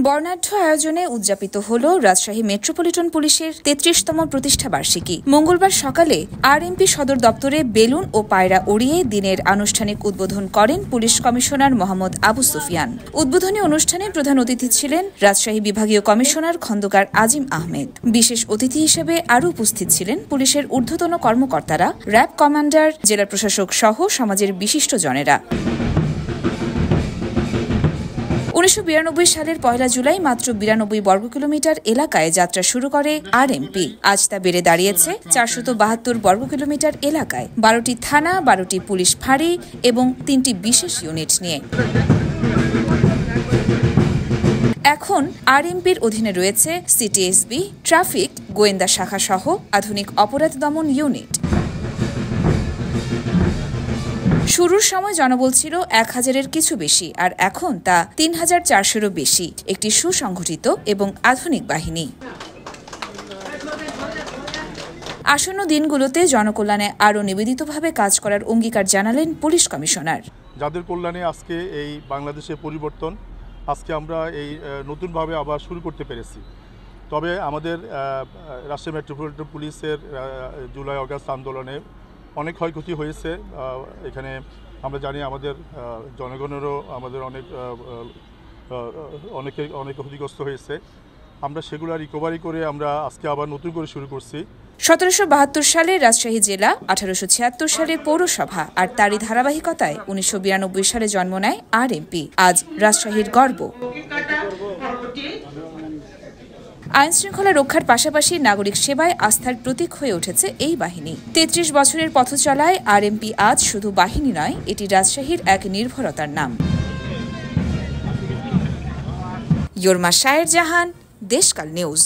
বর্ণাঢ্য আয়োজনে উদযাপিত হল রাজশাহী মেট্রোপলিটন পুলিশের ৩৩তম প্রতিষ্ঠা বার্ষিকী। মঙ্গলবার সকালে আরএমপি সদর দপ্তরে বেলুন ও পায়রা উড়িয়ে দিনের আনুষ্ঠানিক উদ্বোধন করেন পুলিশ কমিশনার মোহাম্মদ আবু সুফিয়ান। উদ্বোধনী অনুষ্ঠানে প্রধান অতিথি ছিলেন রাজশাহী বিভাগীয় কমিশনার খন্দকার আজিম আহমেদ। বিশেষ অতিথি হিসেবে আরও উপস্থিত ছিলেন পুলিশের ঊর্ধ্বতন কর্মকর্তারা, র্যাব কমান্ডার, জেলা প্রশাসক সহ সমাজের বিশিষ্টজনেরা। ১৯৯২ সালের ১ জুলাই মাত্র ৯২ বর্গ কিলোমিটার এলাকায় যাত্রা শুরু করে আরএমপি। আজ তা বেড়ে দাঁড়িয়েছে ৪৭২ বর্গ কিলোমিটার এলাকায়, ১২টি থানা, ১২টি পুলিশ ফাঁড়ি এবং ৩টি বিশেষ ইউনিট নিয়ে। এখন আরএমপির অধীনে রয়েছে সিটিএসবি, ট্রাফিক, গোয়েন্দা শাখা সহ আধুনিক অপরাধ দমন ইউনিট। শুরুর সময় জনবল ছিল ১,০০০-এর কিছু বেশি, আর এখন তা ৩,৪০০-এরও বেশি, একটি সুসংগঠিত এবং আধুনিক বাহিনী। আসন্ন দিনগুলোতে জনকল্যাণে আরও নিবেদিতভাবে কাজ করার অঙ্গীকার জানালেন পুলিশ কমিশনার। যাদের কল্যাণে আজকে এই বাংলাদেশের পরিবর্তন আজকে আমরা এই নতুনভাবে আবার শুরু করতে পেরেছি। তবে আমাদের রাজশাহী মেট্রোপলিটন পুলিশের জুলাই আগস্ট আন্দোলনে অনেক ক্ষয়ক্ষতি হয়েছে। এখানে আমরা জানি আমাদের জনগণেরও আমাদের অনেক ক্ষতিগ্রস্ত হয়েছে। আমরা সেগুলো রিকভারি করে আমরা আজকে আবার নতুন করে শুরু করছি। ১৭৭২ সালে রাজশাহী জেলা, ১৮৭৬ সালে পৌরসভা, আর তারই ধারাবাহিকতায় ১৯৯২ সালে জন্ম নেয় আরএমপি। আজ রাজশাহীর গর্ব। আইন শৃঙ্খলা রক্ষার পাশাপাশি নাগরিক সেবায় আস্থার প্রতীক হয়ে উঠেছে এই বাহিনী। ৩৩ বছরের পথ চলায় আরএমপি আজ শুধু বাহিনী নয়, এটি রাজশাহীর এক নির্ভরতার নাম। ইয়োরমা শায়ের জাহান, দেশকাল নিউজ।